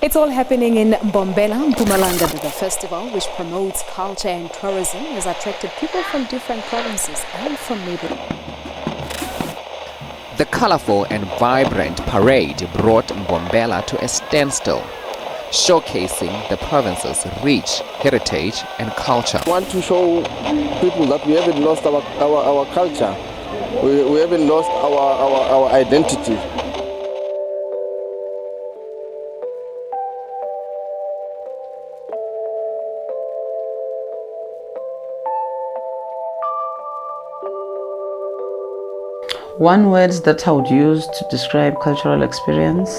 It's all happening in Mbungela, Mpumalanga. The festival, which promotes culture and tourism, has attracted people from different provinces and from neighboring. The colorful and vibrant parade brought Mbungela to a standstill, showcasing the province's rich heritage and culture. We want to show people that we haven't lost our culture, we haven't lost our identity. One word that I would use to describe cultural experience,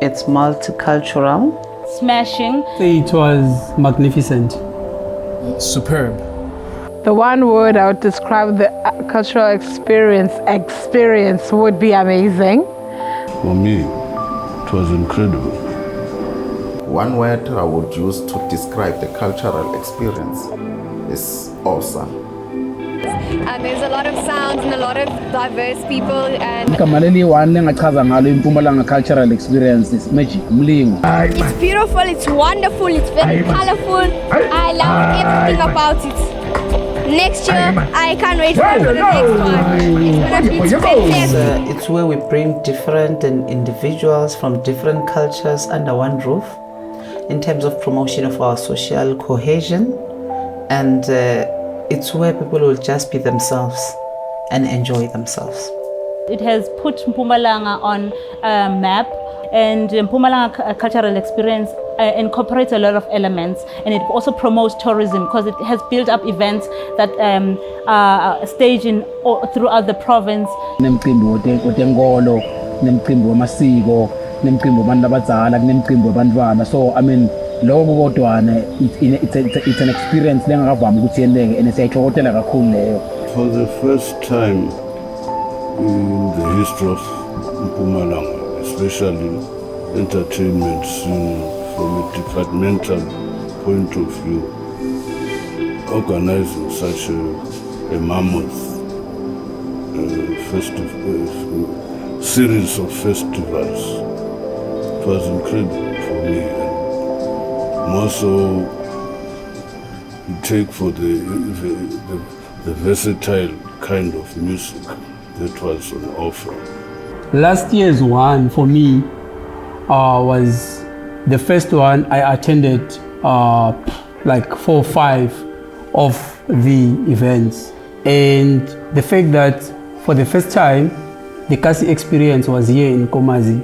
it's multicultural. Smashing. It was magnificent. Superb. The one word I would describe the cultural experience would be amazing. For me, it was incredible. One word I would use to describe the cultural experience is awesome. And there's a lot of sounds and a lot of diverse people. And one thing Mpumalanga cultural experience is magic. Mlimo. It's beautiful, it's wonderful, it's very colorful. I love everything about it. Next year, I can't wait for the next one. It's gonna be fantastic. It's where we bring different individuals from different cultures under one roof in terms of promotion of our social cohesion, and it's where people will just be themselves and enjoy themselves. It has put Mpumalanga on a map, and Mpumalanga cultural experience incorporates a lot of elements, and it also promotes tourism because it has built up events that are staged throughout the province. So I mean, it's an experience. For the first time in the history of Mpumalanga, especially entertainment scene from a departmental point of view, organizing such a mammoth series of festivals, it was incredible for me. And more so, you take for the versatile kind of music that was on offer. Last year's one for me was the first one I attended, like 4 or 5 of the events, and the fact that for the first time the Kasi experience was here in Komazi,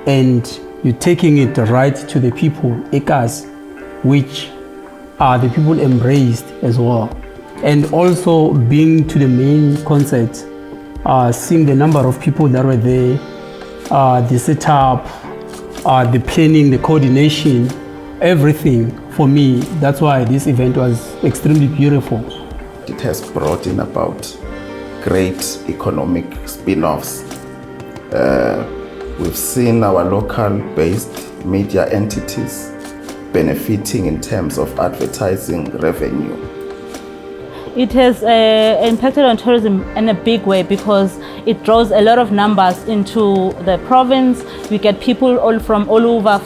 and you're taking it right to the people, Ekas, which the people embraced as well. And also being to the main concert, seeing the number of people that were there, the setup, the planning, the coordination, everything for me, that's why this event was extremely beautiful. It has brought in about great economic spin-offs. We've seen our local-based media entities benefiting in terms of advertising revenue. It has impacted on tourism in a big way because it draws a lot of numbers into the province. We get people all over,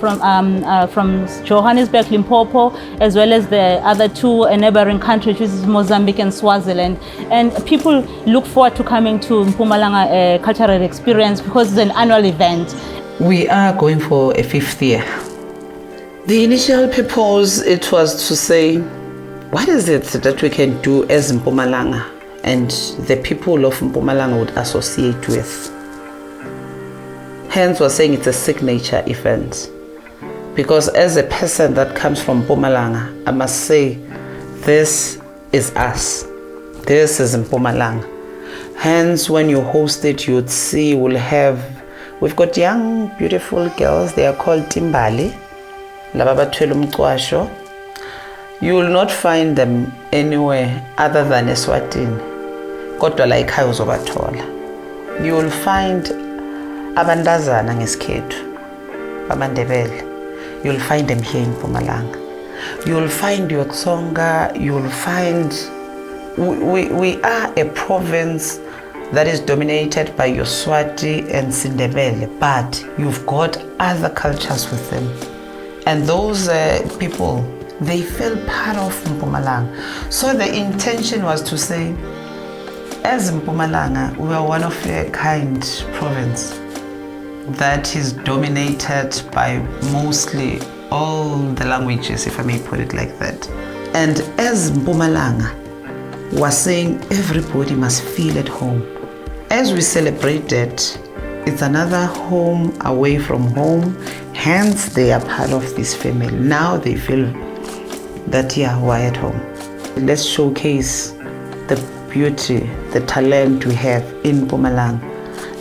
from Johannesburg, Limpopo, as well as the other 2 neighboring countries, which is Mozambique and Swaziland. And people look forward to coming to Mpumalanga cultural experience because it's an annual event. We are going for a 5th year. The initial purpose, it was to say, what is it that we can do as Mpumalanga and the people of Mpumalanga would associate with? Hence, we're saying it's a signature event. Because as a person that comes from Mpumalanga, I must say, this is us. This is Mpumalanga. Hence, when you host it, you'd see we've got young, beautiful girls. They are called Timbali. You will not find them anywhere other than Eswatini. Kodwa la ekhaya uzobathola. You will find abantazana ngesikhethu, bamaNdebele. You will find them here in Mpumalanga. You will find your Tsonga. You will find we are a province that is dominated by your Swati and Sindebele, but you've got other cultures with them. And those people, they feel part of Mpumalanga. So the intention was to say, as Mpumalanga, we are one of a kind province that is dominated by mostly all the languages, if I may put it like that. And as Mpumalanga was saying, everybody must feel at home. As we celebrate that, it's another home away from home, hence they are part of this family. Now they feel that, yeah, we're at home. Let's showcase the beauty, the talent we have in Mpumalanga.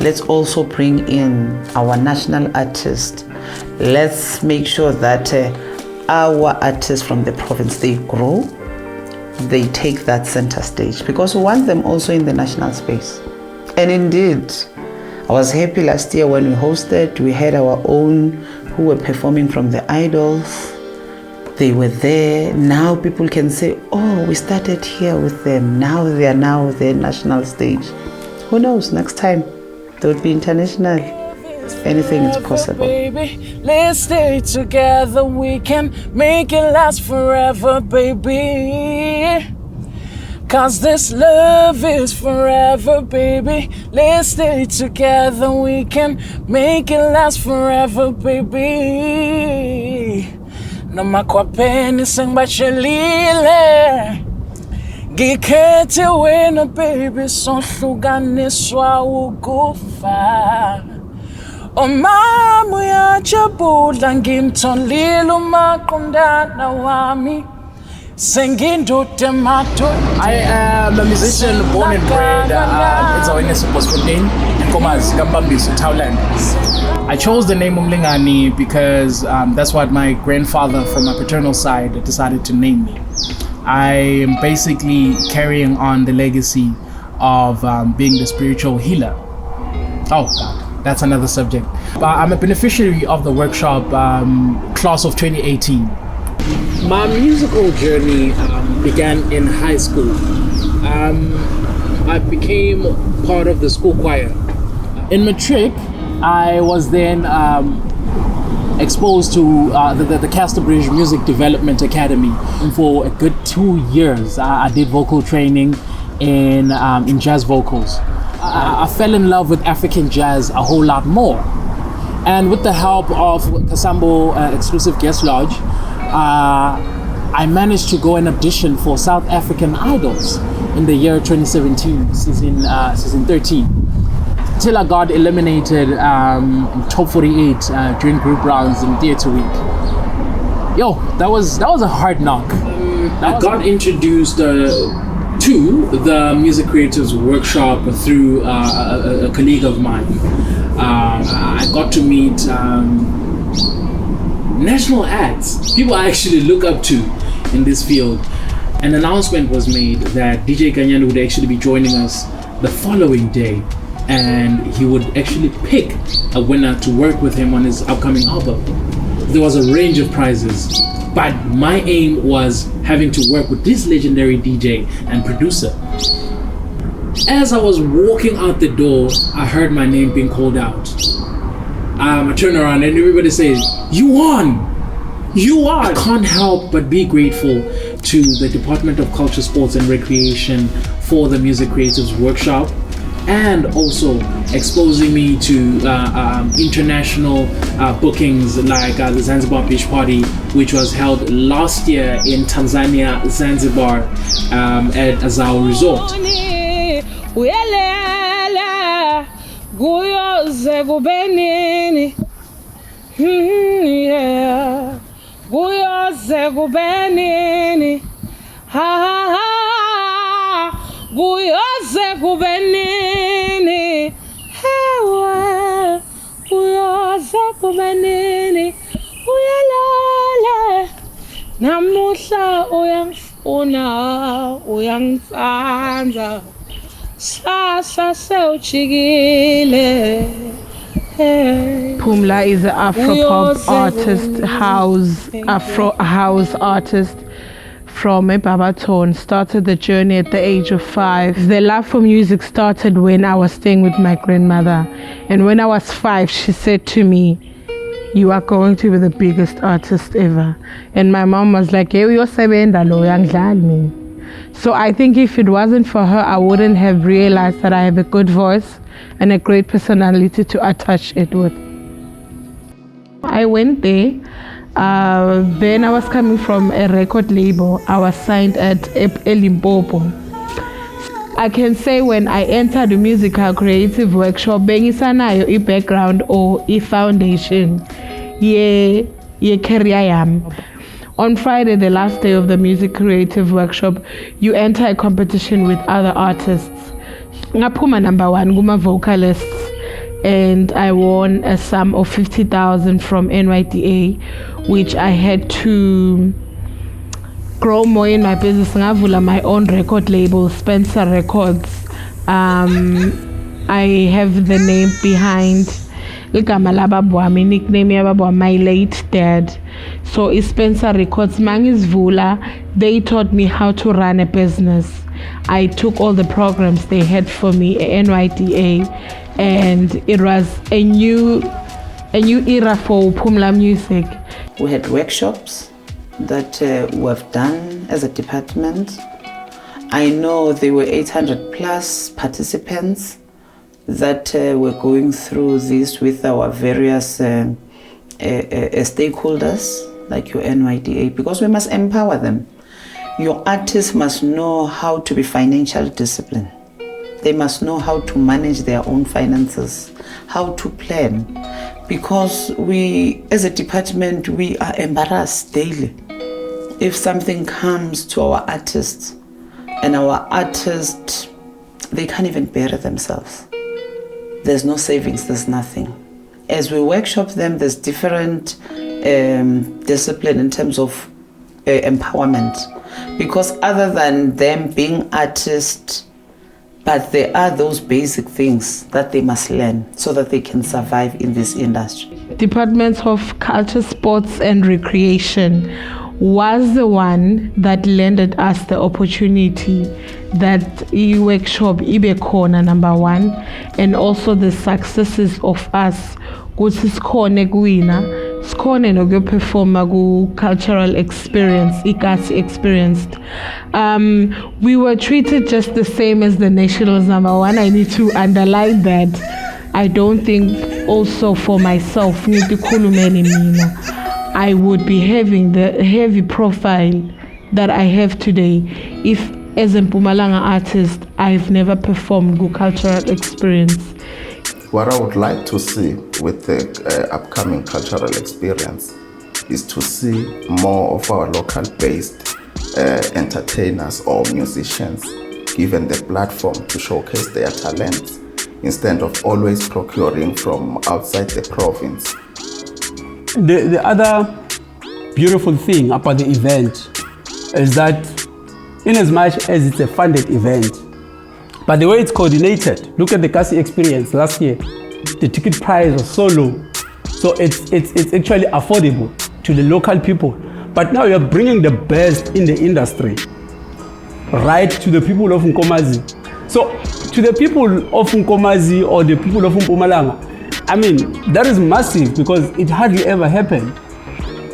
Let's also bring in our national artists. Let's make sure that our artists from the province, they grow, they take that center stage, because we want them also in the national space. And indeed, I was happy last year when we hosted, we had our own who were performing from the idols. They were there. Now people can say, oh, we started here with them. Now they are now the national stage. Who knows, next time they would be international. Anything is possible. Baby, let's stay together. We can make it last forever, baby. 'Cause this love is forever, baby. Let's stay together. We can make it last forever, baby. Noma kwapeni sengibashelile. Ngikhethe wena, baby, sohlukaniswa ukufa. Mama uyajabula ngimtholile umaqondana wami. I am a musician born and bred in Supervision, Thailand. I chose the name Mlingani because that's what my grandfather from my paternal side decided to name me. I am basically carrying on the legacy of being the spiritual healer. Oh God, that's another subject. I'm a beneficiary of the workshop class of 2018. My musical journey began in high school. I became part of the school choir. In matric, I was then exposed to the Xperience Music Development Academy. For a good 2 years, I did vocal training in jazz vocals. I fell in love with African jazz a whole lot more. And with the help of Kasambo Exclusive Guest Lodge, I managed to go and audition for South African Idols in the year 2017, season 13. Till I got eliminated top 48 during group rounds in Theatre Week. Yo, that was a hard knock. I got introduced to the Music Creators Workshop through a colleague of mine. I got to meet national acts, people I actually look up to in this field. An announcement was made that DJ Kanyana would actually be joining us the following day, and he would actually pick a winner to work with him on his upcoming album. There was a range of prizes, but my aim was having to work with this legendary DJ and producer. As I was walking out the door, I heard my name being called out. I turn around and everybody says, "You won! You won!" I can't help but be grateful to the Department of Culture, Sports and Recreation for the Music Creators Workshop, and also exposing me to international bookings like the Zanzibar Beach Party, which was held last year in Tanzania, Zanzibar, at Azao Resort. Kuyoze kubenini, yeah. Kuyoze kubenini, ha ha ha. Kuyoze kubenini, hewa. Kuyoze kubenini, uyalala. Namuhla uyangifuna, uyangitsandza. Phumla is an Afro-pop artist, Afro house artist from Babaton. Started the journey at the age of 5. The love for music started when I was staying with my grandmother. And when I was 5, she said to me, you are going to be the biggest artist ever. And my mom was like, hey, you're me. So I think if it wasn't for her, I wouldn't have realized that I have a good voice and a great personality to attach it with. I went there. Then I was coming from a record label. I was signed at Limpopo. I can say when I entered the musical creative workshop, bengisanayo a background or a foundation, career yam. On Friday, the last day of the music creative workshop, you enter a competition with other artists. Ngaphuma number 1 guma vocalists, and I won a sum of 50,000 from NYDA, which I had to grow more in my business. Ngavula my own record label, Spencer Records. I have the name behind nickname my late dad. So it's Spencer Records. Mangis Vula, they taught me how to run a business. I took all the programs they had for me at NYDA, and it was a new era for Phumla music. We had workshops that we've done as a department. I know there were 800 plus participants that were going through this with our various stakeholders like your NYDA, because we must empower them. Your artists must know how to be financially disciplined. They must know how to manage their own finances, how to plan, because we, as a department, we are embarrassed daily if something comes to our artists, and our artists, they can't even bear it themselves. There's no savings, there's nothing. As we workshop them, there's different discipline in terms of empowerment, because other than them being artists, but there are those basic things that they must learn so that they can survive in this industry. Department of Culture, Sports and Recreation was the one that lended us the opportunity that workshop ibe khona, number 1, and also the successes of us kuthi sikhone kuwina, sikhone nokuperforma ku cultural experience, ikasi experienced. We were treated just the same as the nationals, number 1. I need to underline that. I don't think also for myself I would be having the heavy profile that I have today if, as a Mpumalanga artist, I've never performed good cultural experience. What I would like to see with the upcoming cultural experience is to see more of our local-based entertainers or musicians given the platform to showcase their talents instead of always procuring from outside the province. The other beautiful thing about the event is that in as much as it's a funded event, but the way it's coordinated, look at the Kasi Xperience last year, the ticket price was so low. So it's actually affordable to the local people. But now you're bringing the best in the industry right to the people of Nkomazi. So to the people of Nkomazi or the people of Mpumalanga, I mean, that is massive because it hardly ever happened.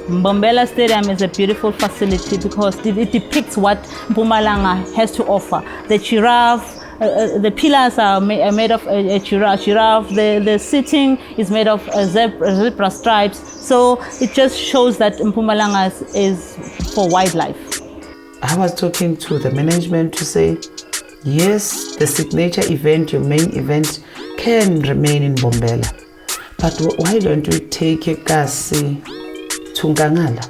Mbungela Stadium is a beautiful facility because it depicts what Mpumalanga has to offer. The giraffe, the pillars are made of a giraffe. The seating is made of zebra stripes. So it just shows that Mpumalanga is for wildlife. I was talking to the management to say, yes, the signature event, your main event, can remain in Mbungela. But why don't we take a Kasi to Ngangala,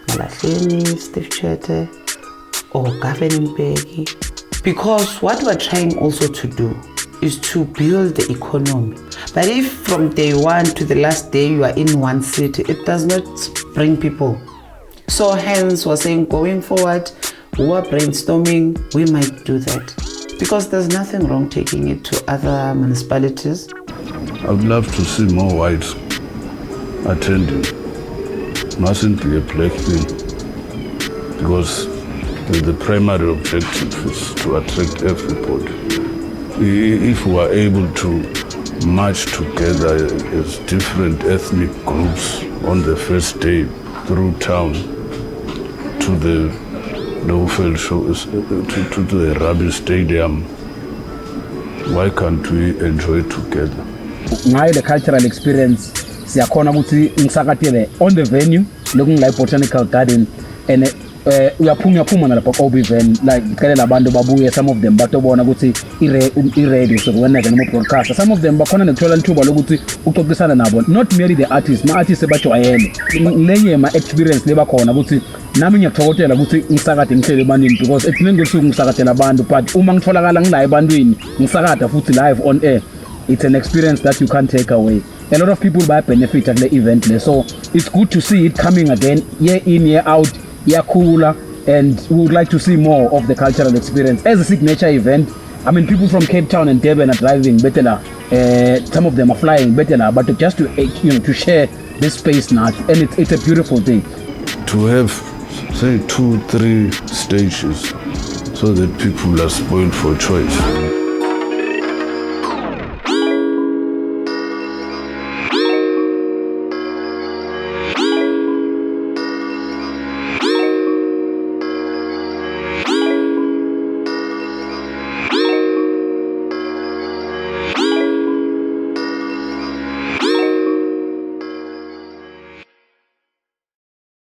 Malahleni, Steve Chete, or Gavin Mbeki? Because what we're trying also to do is to build the economy. But if from day 1 to the last day you are in one city, it does not bring people. So hence we're saying going forward, we are brainstorming, we might do that. Because there's nothing wrong taking it to other municipalities. I would love to see more whites attending. Mustn't be a black thing, because the primary objective is to attract everybody. If we are able to march together as different ethnic groups on the first day through town to the Lowfell show, to the Rugby Stadium. Why can't we enjoy together? Ngayo the cultural experience siyakhona ukuthi ngisakatele on the venue lokungila botanical garden and uyaphuma nalapha Obi event like ngicela labantu babuye, some of them batobona ukuthi i-radio sokwenza noma broadcast, some of them bakhona nekuthola ithuba lokuthi uxoxisana nabo, not merely the artists, ma-artists ebajwayele lenye ma-experience lebakhona ukuthi nami ngiyakuthokozela ukuthi ngisakade ngihlele ebantwini because ekugcineni kosuku ngisakadela abantu, but uma ngitholakala ngila ebantwini ngisakada futhi live on air, it's an experience that you can't take away. A lot of people benefit at the event, so it's good to see it coming again year in year out, year cooler, and we would like to see more of the cultural experience as a signature event. I mean, people from Cape Town and Durban are driving better, some of them are flying better, but just to share this space now, and it's a beautiful thing. To have, say, 2-3 stages so that people are spoiled for choice.